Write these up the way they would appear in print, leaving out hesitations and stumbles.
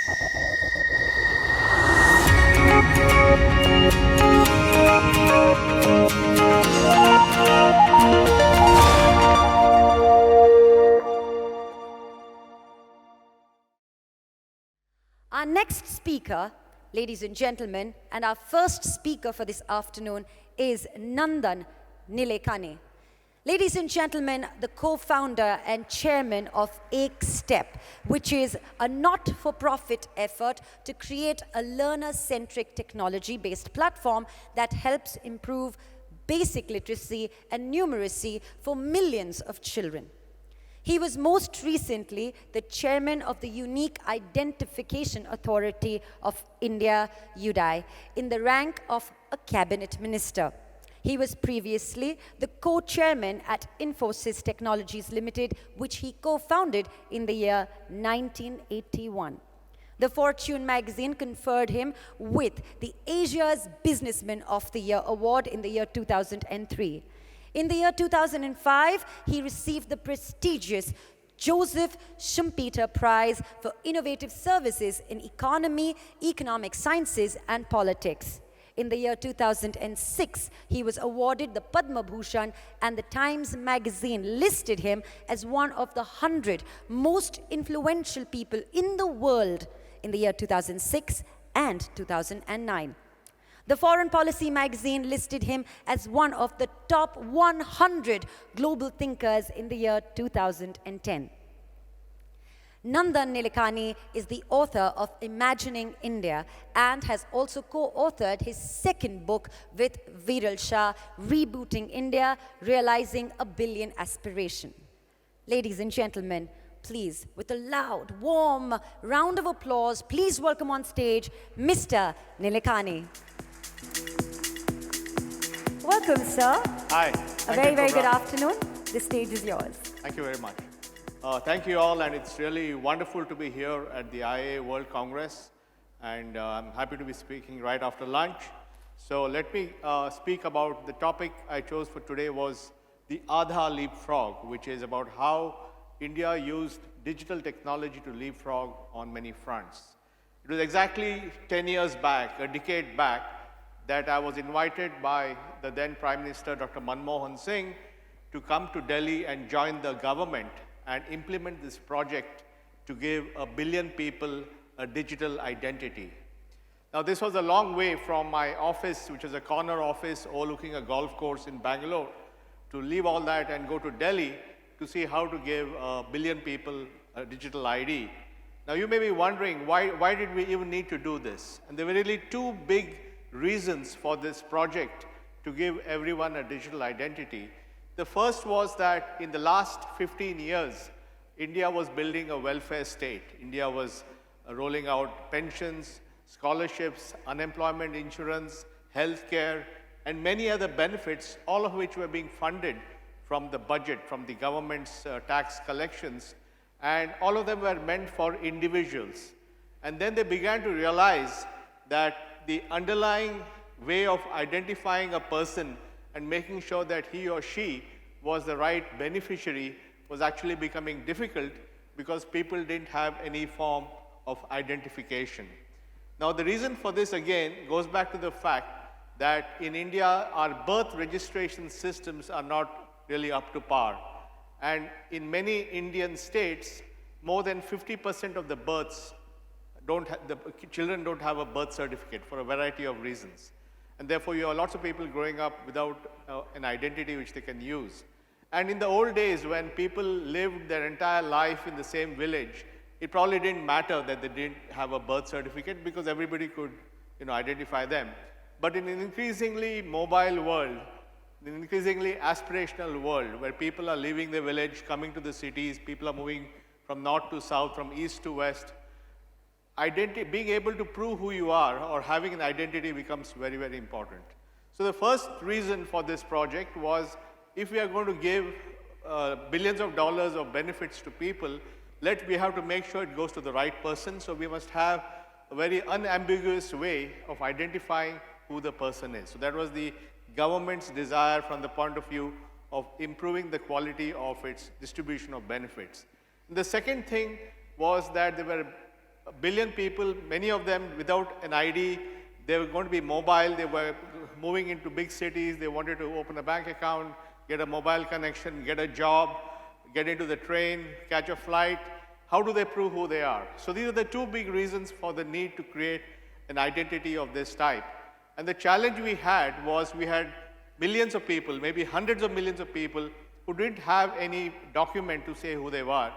Our next speaker, ladies and gentlemen, and our first speaker for this afternoon is Nandan Nilekani. Ladies and gentlemen, the co-founder and chairman of Ek Step, which is a not-for-profit effort to create a learner-centric technology-based platform that helps improve basic literacy and numeracy for millions of children. He was most recently the chairman of the Unique Identification Authority of India, UDAI, in the rank of a cabinet minister. He was previously the co-chairman at Infosys Technologies Limited, which he co-founded in the year 1981. The Fortune magazine conferred him with the Asia's Businessman of the Year award in the year 2003. In the year 2005, he received the prestigious Joseph Schumpeter Prize for Innovative Services in Economy, Economic Sciences, and Politics. In the year 2006, he was awarded the Padma Bhushan, and the Times magazine listed him as one of the 100 most influential people in the world in the year 2006 and 2009. The Foreign Policy magazine listed him as one of the top 100 global thinkers in the year 2010. Nandan Nilekani is the author of Imagining India and has also co-authored his second book with Viral Shah, Rebooting India, Realizing a Billion Aspiration. Ladies and gentlemen, please, with a loud, warm round of applause, please welcome on stage Mr. Nilekani. Welcome, sir. Hi. A very, very good afternoon. The stage is yours. Thank you very much. Thank you all, and it's really wonderful to be here at the IAA World Congress, and I'm happy to be speaking right after lunch. So let me speak about the topic I chose for today was the Aadhaar leapfrog, which is about how India used digital technology to leapfrog on many fronts. It was exactly 10 years back, a decade back, that I was invited by the then Prime Minister, Dr. Manmohan Singh, to come to Delhi and join the government and implement this project to give 1 billion people a digital identity. Now, this was a long way from my office, which is a corner office overlooking a golf course in Bangalore, to leave all that and go to Delhi to see how to give 1 billion people a digital ID. Now, you may be wondering, why did we even need to do this? And there were really two big reasons for this project to give everyone a digital identity. The first was that in the last 15 years, India was building a welfare state. India was rolling out pensions, scholarships, unemployment insurance, healthcare, and many other benefits, all of which were being funded from the budget, from the government's tax collections, and all of them were meant for individuals. And then they began to realize that the underlying way of identifying a person and making sure that he or she was the right beneficiary was actually becoming difficult because people didn't have any form of identification. Now, the reason for this, again, goes back to the fact that in India, our birth registration systems are not really up to par. And in many Indian states, more than 50% of the births the children don't have a birth certificate for a variety of reasons. And therefore, you have lots of people growing up without an identity which they can use. And in the old days, when people lived their entire life in the same village, it probably didn't matter that they didn't have a birth certificate because everybody could, identify them. But in an increasingly mobile world, an increasingly aspirational world where people are leaving the village, coming to the cities, people are moving from north to south, from east to west, being able to prove who you are or having an identity becomes very, very important. So the first reason for this project was if we are going to give billions of dollars of benefits to people, we have to make sure it goes to the right person. So we must have a very unambiguous way of identifying who the person is. So that was the government's desire from the point of view of improving the quality of its distribution of benefits. The second thing was that there were a billion people, many of them without an ID. They were going to be mobile. They were moving into big cities. They wanted to open a bank account, get a mobile connection, get a job, get into the train, catch a flight. How do they prove who they are? So these are the two big reasons for the need to create an identity of this type. And the challenge we had was we had millions of people, maybe hundreds of millions of people, who didn't have any document to say who they were.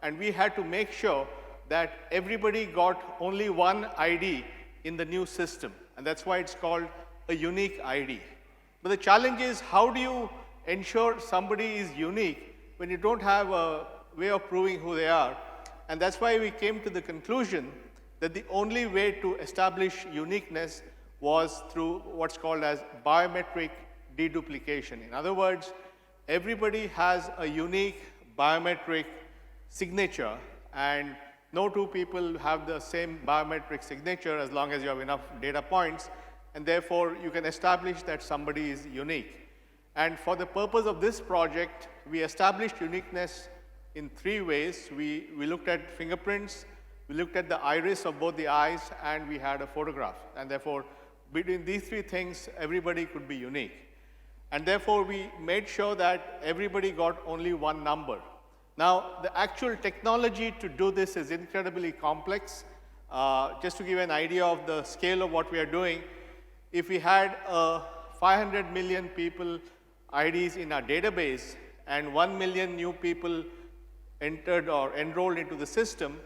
And we had to make sure that everybody got only one ID in the new system. And that's why it's called a unique ID. But the challenge is, how do you ensure somebody is unique when you don't have a way of proving who they are? And that's why we came to the conclusion that the only way to establish uniqueness was through what's called as biometric deduplication. In other words, everybody has a unique biometric signature, and no two people have the same biometric signature as long as you have enough data points, and therefore you can establish that somebody is unique. And for the purpose of this project, we established uniqueness in three ways. We looked at fingerprints, we looked at the iris of both the eyes, and we had a photograph. And therefore, between these three things, everybody could be unique. And therefore, we made sure that everybody got only one number. Now, the actual technology to do this is incredibly complex. Just to give you an idea of the scale of what we are doing, if we had 500 million people IDs in our database and 1 million new people entered or enrolled into the system,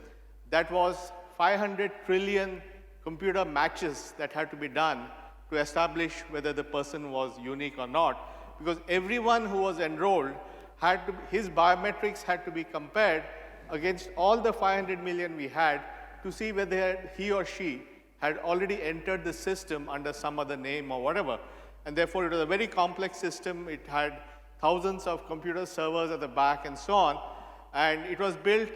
that was 500 trillion computer matches that had to be done to establish whether the person was unique or not. Because everyone who was enrolled had to, his biometrics had to be compared against all the 500 million we had to see whether he or she had already entered the system under some other name or whatever. And therefore, it was a very complex system. It had thousands of computer servers at the back and so on. And it was built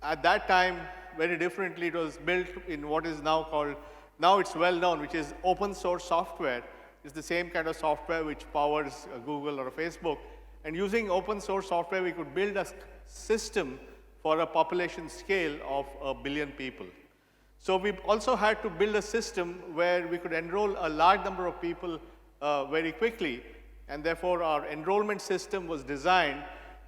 at that time very differently. It was built in what is now called, now it's well known, which is open source software. It's the same kind of software which powers Google or Facebook. And using open source software, we could build a system for a population scale of 1 billion people. So we also had to build a system where we could enroll a large number of people very quickly. And therefore, our enrollment system was designed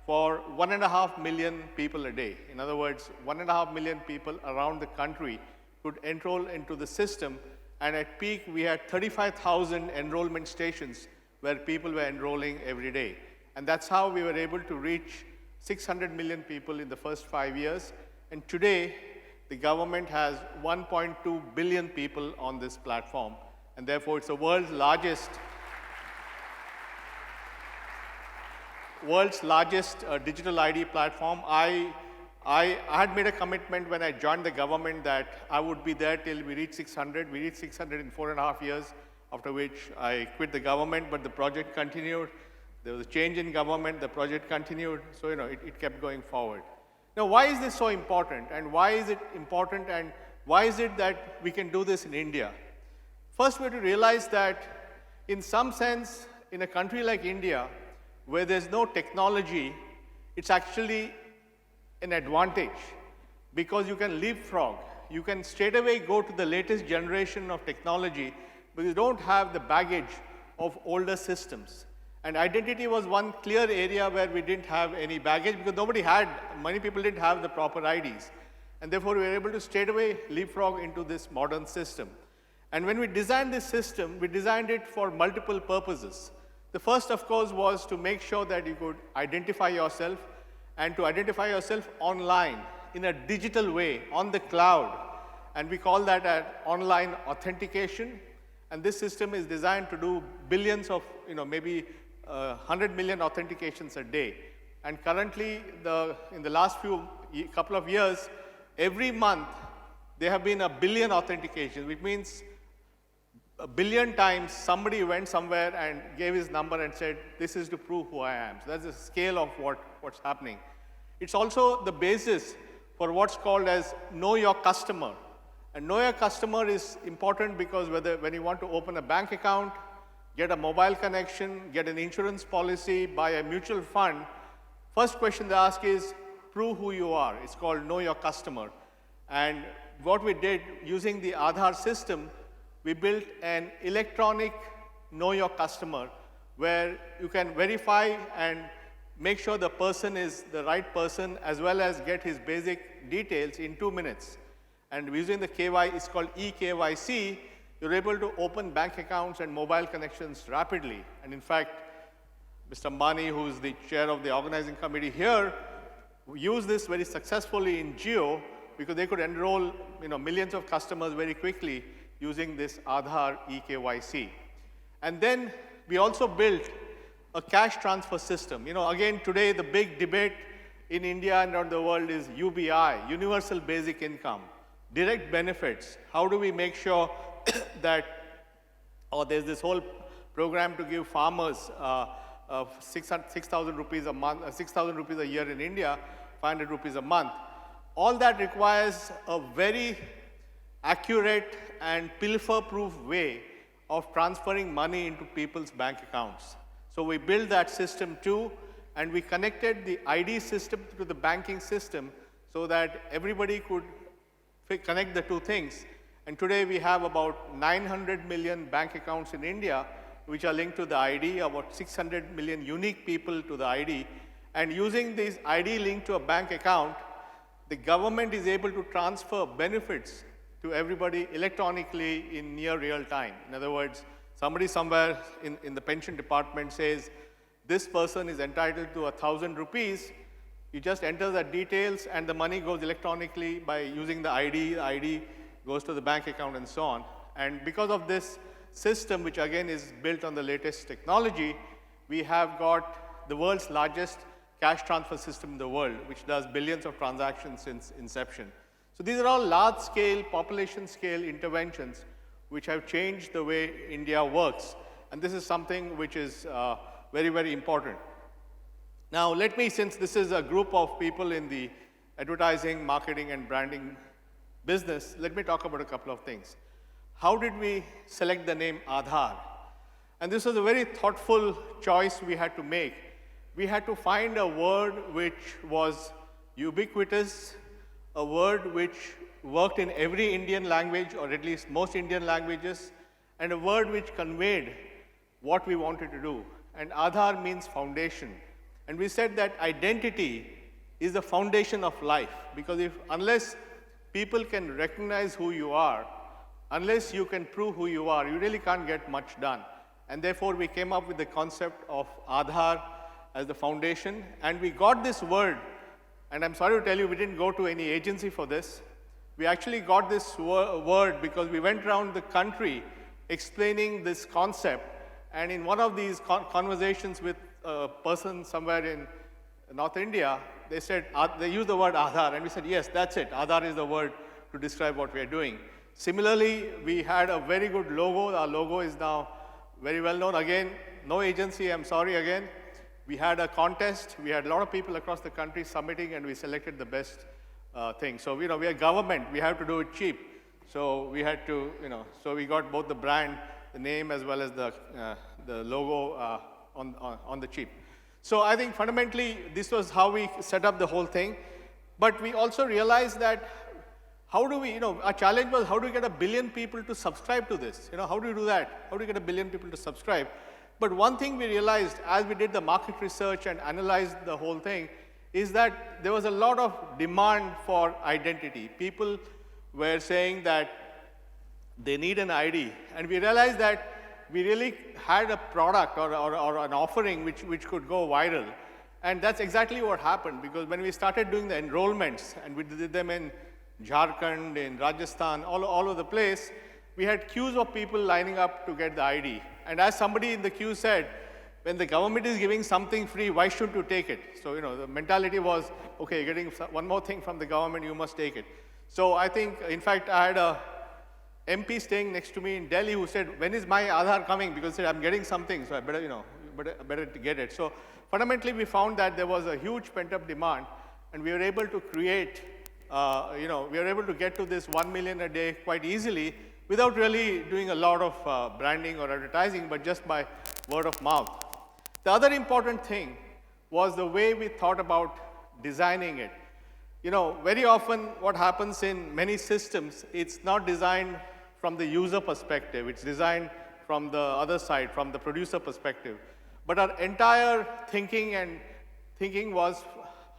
for 1.5 million people a day. In other words, 1.5 million people around the country could enroll into the system. And at peak, we had 35,000 enrollment stations where people were enrolling every day. And that's how we were able to reach 600 million people in the first 5 years. And today, the government has 1.2 billion people on this platform. And therefore, it's the world's largest digital ID platform. I had made a commitment when I joined the government that I would be there till we reach 600. We reached 600 in 4.5 years, after which I quit the government, but the project continued. There was a change in government, the project continued, so it kept going forward. Now, why is this so important, and why is it important, and why is it that we can do this in India? First, we have to realize that in some sense, in a country like India, where there's no technology, it's actually an advantage because you can leapfrog. You can straight away go to the latest generation of technology, but you don't have the baggage of older systems. And identity was one clear area where we didn't have any baggage because many people didn't have the proper IDs. And therefore, we were able to straight away leapfrog into this modern system. And when we designed this system, we designed it for multiple purposes. The first, of course, was to make sure that you could identify yourself and to identify yourself online in a digital way on the cloud. And we call that an online authentication. And this system is designed to do billions of, maybe 100 million authentications a day. And currently, in the last couple of years, every month, there have been 1 billion authentications, which means 1 billion times somebody went somewhere and gave his number and said, this is to prove who I am. So that's the scale of what's happening. It's also the basis for what's called as know your customer. And know your customer is important because when you want to open a bank account, get a mobile connection, get an insurance policy, buy a mutual fund, first question they ask is, prove who you are. It's called know your customer. And what we did using the Aadhaar system, we built an electronic know your customer where you can verify and make sure the person is the right person as well as get his basic details in 2 minutes. And using the it's called eKYC, you're able to open bank accounts and mobile connections rapidly. And in fact, Mr. Ambani, who is the chair of the organizing committee here, used this very successfully in Jio because they could enroll millions of customers very quickly using this Aadhaar eKYC. And then we also built a cash transfer system. Again, today the big debate in India and around the world is UBI, Universal Basic Income, direct benefits. How do we make sure that, there's this whole program to give farmers 6,000 rupees a month, 6,000 rupees a year in India, 500 rupees a month. All that requires a very accurate and pilfer-proof way of transferring money into people's bank accounts. So we built that system too, and we connected the ID system to the banking system so that everybody could connect the two things. And today we have about 900 million bank accounts in India which are linked to the ID, about 600 million unique people to the ID. And using this ID linked to a bank account, the government is able to transfer benefits to everybody electronically in near real time. In other words, somebody somewhere in the pension department says, this person is entitled to 1,000 rupees. You just enter the details and the money goes electronically by using the ID goes to the bank account and so on. And because of this system, which again is built on the latest technology, we have got the world's largest cash transfer system in the world, which does billions of transactions since inception. So these are all large-scale, population-scale interventions which have changed the way India works. And this is something which is very, very important. Now, let me, since this is a group of people in the advertising, marketing, and branding business, let me talk about a couple of things. How did we select the name Aadhaar? And this was a very thoughtful choice we had to make. We had to find a word which was ubiquitous, a word which worked in every Indian language, or at least most Indian languages, and a word which conveyed what we wanted to do. And Aadhaar means foundation. And we said that identity is the foundation of life, because unless people can recognize who you are, unless you can prove who you are, you really can't get much done. And therefore, we came up with the concept of Aadhaar as the foundation, and we got this word, and I'm sorry to tell you, we didn't go to any agency for this. We actually got this word because we went around the country explaining this concept, and in one of these conversations with a person somewhere in North India, they said, they used the word Aadhaar, and we said, yes, that's it. Aadhaar is the word to describe what we are doing. Similarly, we had a very good logo. Our logo is now very well known. Again, no agency, I'm sorry again. We had a contest. We had a lot of people across the country submitting, and we selected the best thing. So, we are government. We have to do it cheap. So we had to, so we got both the brand, the name, as well as the logo on the cheap. So I think fundamentally, this was how we set up the whole thing. But we also realized that how do we, our challenge was how do we get 1 billion people to subscribe to this? How do we do that? How do we get 1 billion people to subscribe? But one thing we realized as we did the market research and analyzed the whole thing is that there was a lot of demand for identity. People were saying that they need an ID. And we realized that we really had a product or an offering which could go viral. And that's exactly what happened, because when we started doing the enrollments, and we did them in Jharkhand, in Rajasthan, all over the place, we had queues of people lining up to get the ID. And as somebody in the queue said, when the government is giving something free, why shouldn't you take it? So, the mentality was, okay, you're getting one more thing from the government, you must take it. So I think, in fact, I had a MP staying next to me in Delhi who said, when is my Aadhaar coming? Because he said, I'm getting something, so I better, better to get it. So fundamentally, we found that there was a huge pent-up demand, and we were able to create, we were able to get to this 1 million a day quite easily without really doing a lot of branding or advertising, but just by word of mouth. The other important thing was the way we thought about designing it. very often what happens in many systems, it's not designed from the user perspective. It's designed from the other side, from the producer perspective. But our entire thinking was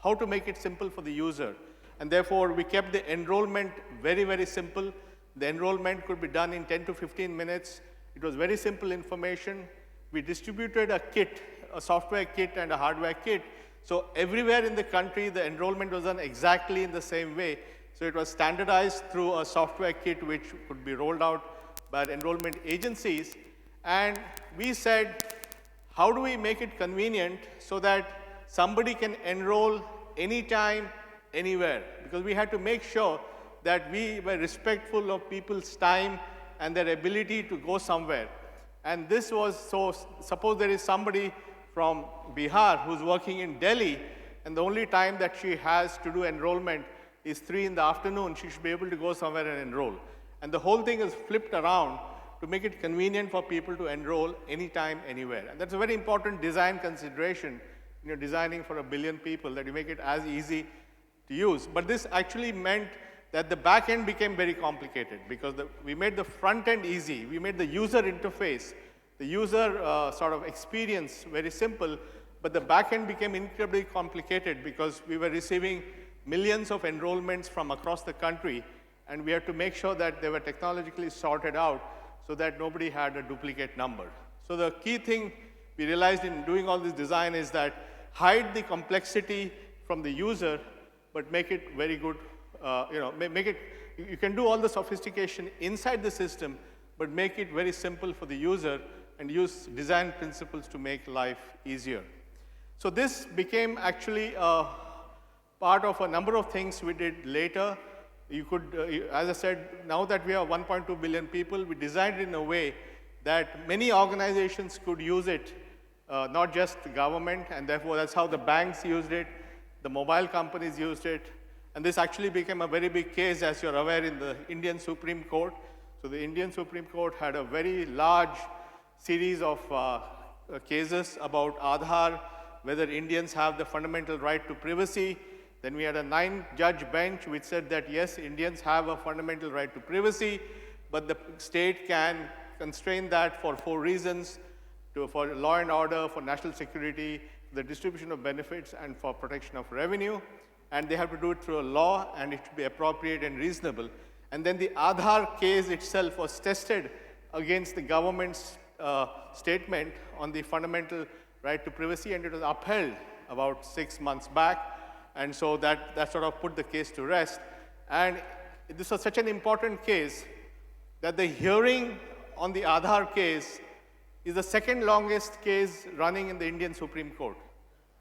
how to make it simple for the user. And therefore, we kept the enrollment very, very simple. The enrollment could be done in 10 to 15 minutes. It was very simple information. We distributed a kit, a software kit and a hardware kit. So everywhere in the country, the enrollment was done exactly in the same way. So it was standardized through a software kit which could be rolled out by enrollment agencies. And we said, how do we make it convenient so that somebody can enroll anytime, anywhere? Because we had to make sure that we were respectful of people's time and their ability to go somewhere. And this was, so suppose there is somebody from Bihar who's working in Delhi, and the only time that she has to do enrollment is 3 in the afternoon, she should be able to go somewhere and enroll. And the whole thing is flipped around to make it convenient for people to enroll anytime, anywhere. And that's a very important design consideration when you're designing for 1 billion people, that you make it as easy to use. But this actually meant that the back end became very complicated because we made the front end easy. We made the user interface, the user sort of experience very simple, but the back end became incredibly complicated because we were receiving millions of enrollments from across the country, and we had to make sure that they were technologically sorted out so that nobody had a duplicate number. So the key thing we realized in doing all this design is that hide the complexity from the user, but make it very good, make it, you can do all the sophistication inside the system, but make it very simple for the user and use design principles to make life easier. So this became actually a part of a number of things we did later. You could, as I said, now that we are 1.2 billion people, we designed it in a way that many organizations could use it, not just the government, and therefore that's how the banks used it, the mobile companies used it, and this actually became a very big case, as you're aware, in the Indian Supreme Court. So the Indian Supreme Court had a very large series of cases about Aadhaar, whether Indians have the fundamental right to privacy. Then we had a 9-judge bench which said that yes, Indians have a fundamental right to privacy, but the state can constrain that for 4 reasons, for law and order, for national security, the distribution of benefits, and for protection of revenue. And they have to do it through a law, and it should be appropriate and reasonable. And then the Aadhaar case itself was tested against the government's statement on the fundamental right to privacy, and it was upheld about 6 months back. And so that sort of put the case to rest. And this was such an important case that the hearing on the Aadhaar case is the second longest case running in the Indian Supreme Court.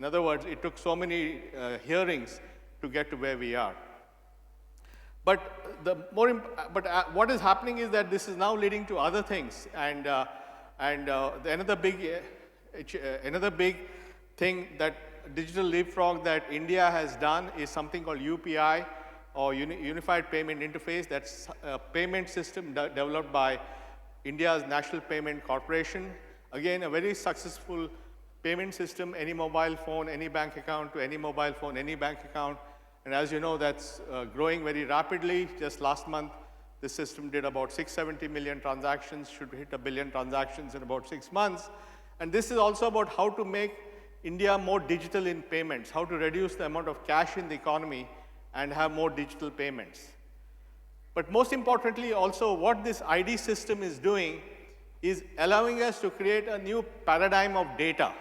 In other words, it took so many hearings to get to where we are. But what is happening is that this is now leading to other things. And another big thing that digital leapfrog that India has done is something called UPI, or Unified Payment Interface. That's a payment system developed by India's National Payment Corporation. Again, a very successful payment system, any mobile phone, any bank account to any mobile phone, any bank account. And as you know, that's growing very rapidly. Just last month, the system did about 670 million transactions, should hit 1 billion transactions in about 6 months. And this is also about how to make India more digital in payments, how to reduce the amount of cash in the economy and have more digital payments. But most importantly, also what this ID system is doing is allowing us to create a new paradigm of data.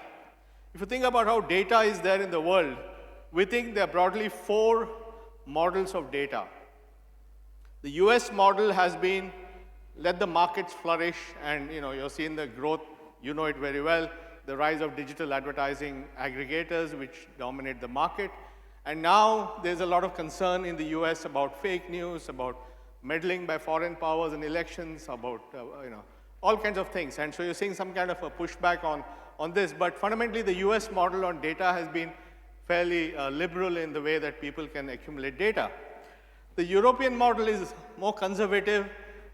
If you think about how data is there in the world, we think there are broadly 4 models of data. The US model has been let the markets flourish, and you're seeing the growth, you know it very well, the rise of digital advertising aggregators which dominate the market. And now there's a lot of concern in the US about fake news, about meddling by foreign powers in elections, about all kinds of things. And so you're seeing some kind of a pushback on this. But fundamentally, the US model on data has been fairly liberal in the way that people can accumulate data. The European model is more conservative,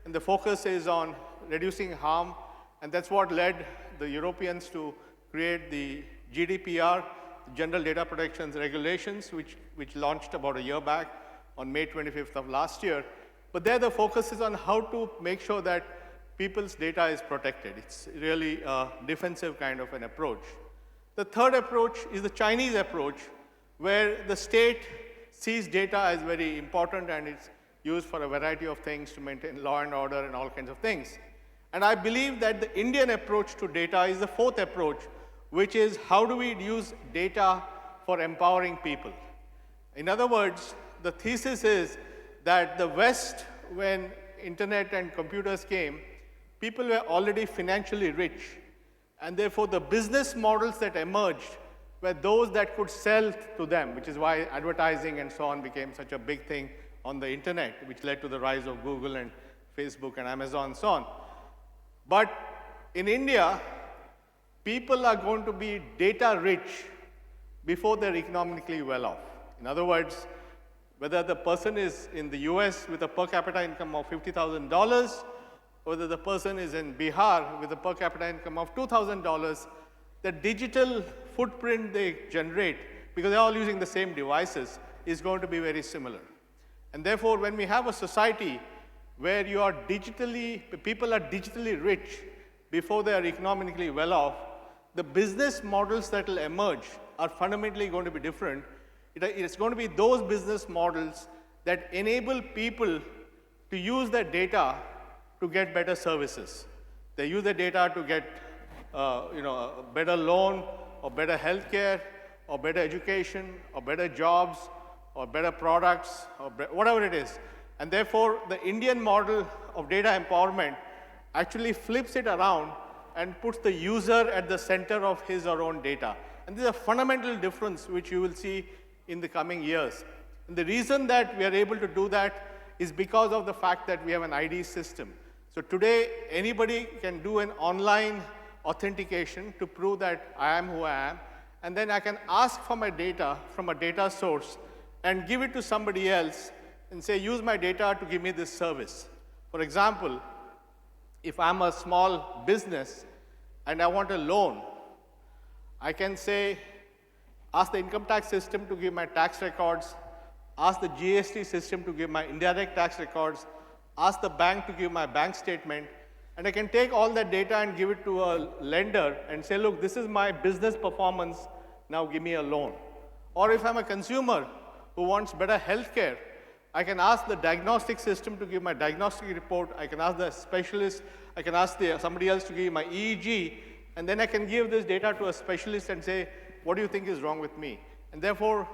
and the focus is on reducing harm. And that's what led the Europeans to create the GDPR, General Data Protection Regulations, which launched about a year back on May 25th of last year. But there the focus is on how to make sure that people's data is protected. It's really a defensive kind of an approach. The third approach is the Chinese approach, where the state sees data as very important and it's used for a variety of things to maintain law and order and all kinds of things. And I believe that the Indian approach to data is the fourth approach, which is how do we use data for empowering people. In other words, the thesis is that the West, when internet and computers came, people were already financially rich. And therefore, the business models that emerged were those that could sell to them, which is why advertising and so on became such a big thing on the internet, which led to the rise of Google and Facebook and Amazon and so on. But in India, people are going to be data rich before they're economically well off. In other words, whether the person is in the US with a per capita income of $50,000, whether the person is in Bihar with a per capita income of $2,000, the digital footprint they generate, because they're all using the same devices, is going to be very similar. And therefore, when we have a society where people are digitally rich before they are economically well off, the business models that will emerge are fundamentally going to be different. It's going to be those business models that enable people to use their data to get better services. They use the data to get a better loan, or better healthcare, or better education, or better jobs, or better products, or whatever it is. And therefore, the Indian model of data empowerment actually flips it around and puts the user at the center of his or own data. And this is a fundamental difference which you will see in the coming years. And the reason that we are able to do that is because of the fact that we have an ID system. So today, anybody can do an online authentication to prove that I am who I am, and then I can ask for my data from a data source and give it to somebody else and say, use my data to give me this service. For example, if I'm a small business and I want a loan, I can say, ask the income tax system to give my tax records, ask the GST system to give my indirect tax records, ask the bank to give my bank statement, and I can take all that data and give it to a lender and say, look, this is my business performance, now give me a loan. Or if I'm a consumer who wants better health care, I can ask the diagnostic system to give my diagnostic report, I can ask the specialist, I can ask somebody else to give my EEG, and then I can give this data to a specialist and say, what do you think is wrong with me? And therefore,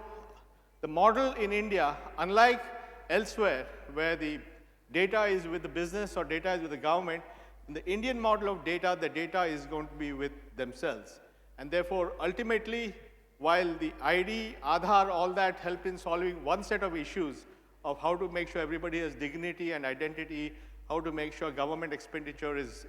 the model in India, unlike elsewhere, where the data is with the business or data is with the government, in the Indian model of data, the data is going to be with themselves. And therefore, ultimately, while the ID, Aadhaar, all that help in solving one set of issues of how to make sure everybody has dignity and identity, how to make sure government expenditure is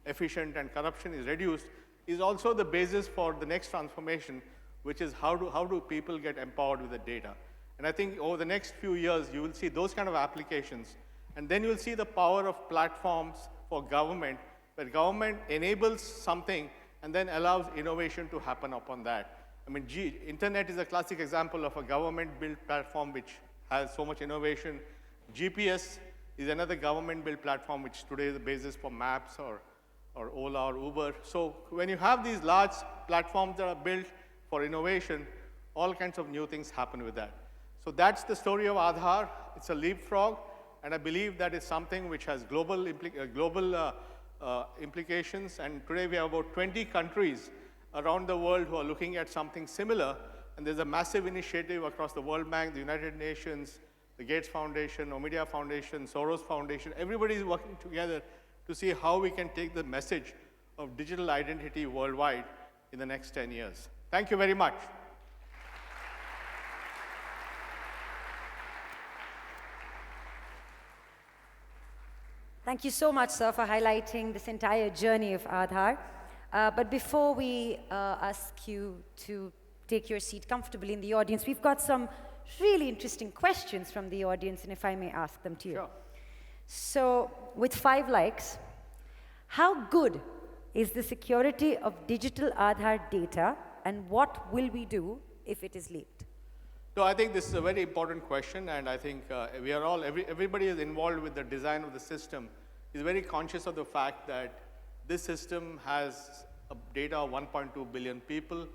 efficient and corruption is reduced, is also the basis for the next transformation, which is how do people get empowered with the data. And I think over the next few years, you will see those kind of applications. And then you'll see the power of platforms for government, where government enables something and then allows innovation to happen upon that. I mean, internet is a classic example of a government-built platform which has so much innovation. GPS is another government-built platform which today is the basis for maps or Ola or Uber. So when you have these large platforms that are built for innovation, all kinds of new things happen with that. So that's the story of Aadhaar. It's a leapfrog, and I believe that is something which has global implications. And today we have about 20 countries around the world who are looking at something similar. And there's a massive initiative across the World Bank, the United Nations, the Gates Foundation, Omidyar Foundation, Soros Foundation. Everybody is working together to see how we can take the message of digital identity worldwide in the next 10 years. Thank you very much. Thank you so much, sir, for highlighting this entire journey of Aadhaar. But before we ask you to take your seat comfortably in the audience, we've got some really interesting questions from the audience, and if I may ask them to you. Sure. So, with 5 likes, how good is the security of digital Aadhaar data and what will we do if it is leaked? So I think this is a very important question, and I think we are all, everybody is involved with the design of the system, is very conscious of the fact that this system has data of 1.2 billion people.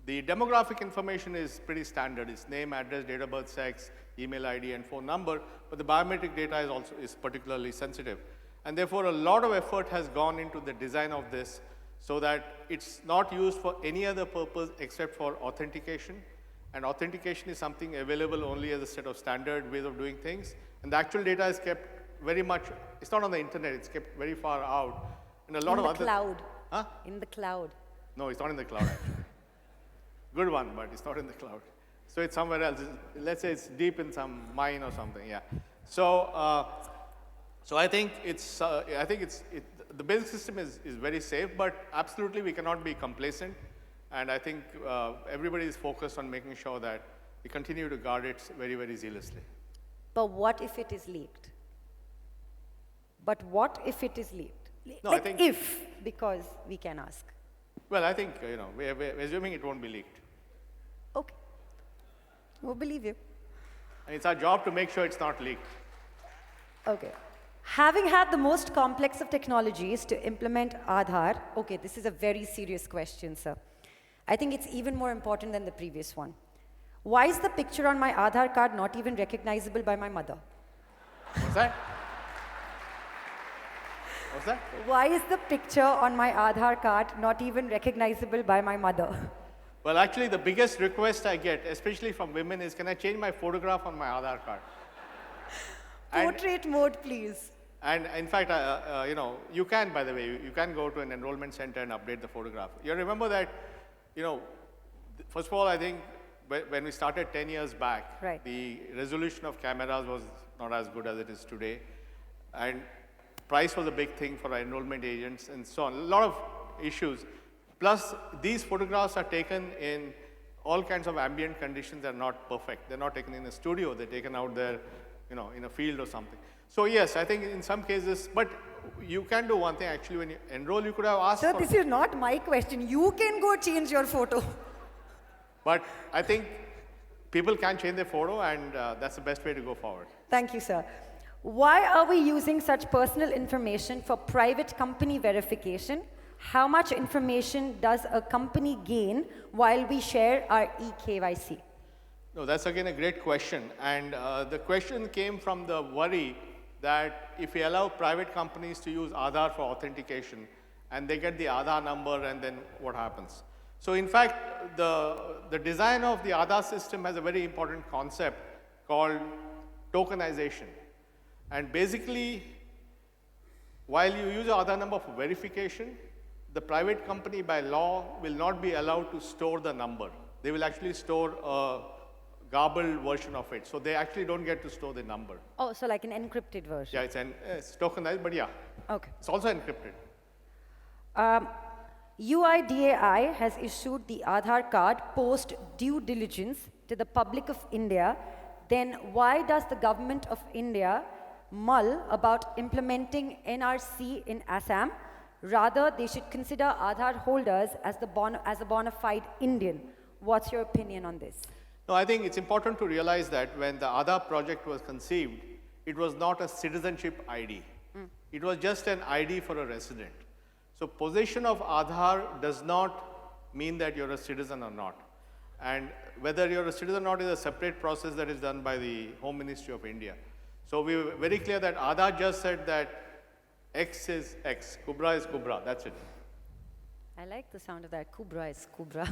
The demographic information is pretty standard. It's name, address, date of birth, sex, email ID, and phone number, but the biometric data is particularly sensitive. And therefore, a lot of effort has gone into the design of this so that it's not used for any other purpose except for authentication. And authentication is something available only as a set of standard ways of doing things. And the actual data is kept very much, it's not on the internet, it's kept very far out. And a lot of other... In the cloud. Huh? In the cloud. No, it's not in the cloud, actually. Good one, but it's not in the cloud. So it's somewhere else. Let's say it's deep in some mine or something, yeah. So, so I think the basic system is very safe, but absolutely we cannot be complacent. And I think everybody is focused on making sure that we continue to guard it very, very zealously. But what if it is leaked? But what if it is leaked? No, like I think if, because we can ask. Well, I think, we're assuming it won't be leaked. Okay. We'll believe you. And it's our job to make sure it's not leaked. Okay. Having had the most complex of technologies to implement Aadhaar, okay, this is a very serious question, sir. I think it's even more important than the previous one. Why is the picture on my Aadhaar card not even recognizable by my mother? What's that? What's that? Why is the picture on my Aadhaar card not even recognizable by my mother? Well, actually, the biggest request I get, especially from women, is can I change my photograph on my Aadhaar card? Portrait mode, please. And in fact, you can, by the way, you can go to an enrollment center and update the photograph. You remember that, first of all, I think when we started 10 years back, right, the resolution of cameras was not as good as it is today. And price was a big thing for our enrollment agents and so on. A lot of issues. Plus, these photographs are taken in all kinds of ambient conditions that are not perfect. They're not taken in a studio. They're taken out there, in a field or something. So yes, I think in some cases, but you can do one thing actually. When you enroll, you could have asked Sir, this is not my question. You can go change your photo. But I think people can change their photo, and that's the best way to go forward. Thank you, sir. Why are we using such personal information for private company verification? How much information does a company gain while we share our eKYC? No, that's again a great question. And the question came from the worry that if we allow private companies to use Aadhaar for authentication, and they get the Aadhaar number, and then what happens? So in fact, the design of the Aadhaar system has a very important concept called tokenization. And basically, while you use your Aadhaar number for verification, the private company by law will not be allowed to store the number. They will actually store a garbled version of it. So they actually don't get to store the number. Oh, so like an encrypted version. Yeah, it's tokenized, but yeah. Okay. It's also encrypted. UIDAI has issued the Aadhaar card post due diligence to the public of India. Then why does the government of India mull about implementing NRC in Assam? Rather, they should consider Aadhaar holders as a bona fide Indian. What's your opinion on this? No, I think it's important to realize that when the Aadhaar project was conceived, it was not a citizenship ID. It was just an ID for a resident. So possession of Aadhaar does not mean that you're a citizen or not. And whether you're a citizen or not is a separate process that is done by the Home Ministry of India. So we were very clear that Aadhaar just said that X is X, Kubra is Kubra, that's it. I like the sound of that, Kubra is Kubra.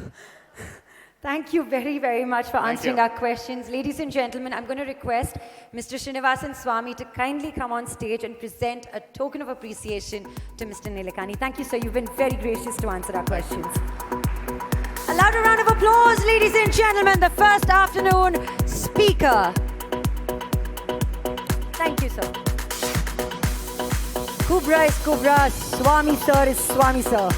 Thank you very, very much for answering our questions. Ladies and gentlemen, I'm going to request Mr. Srinivasan Swamy to kindly come on stage and present a token of appreciation to Mr. Nilekani. Thank you, sir. You've been very gracious to answer our questions. A louder round of applause, ladies and gentlemen, the first afternoon speaker. Thank you, sir. Kubra is Kubra, Swamy sir is Swamy sir.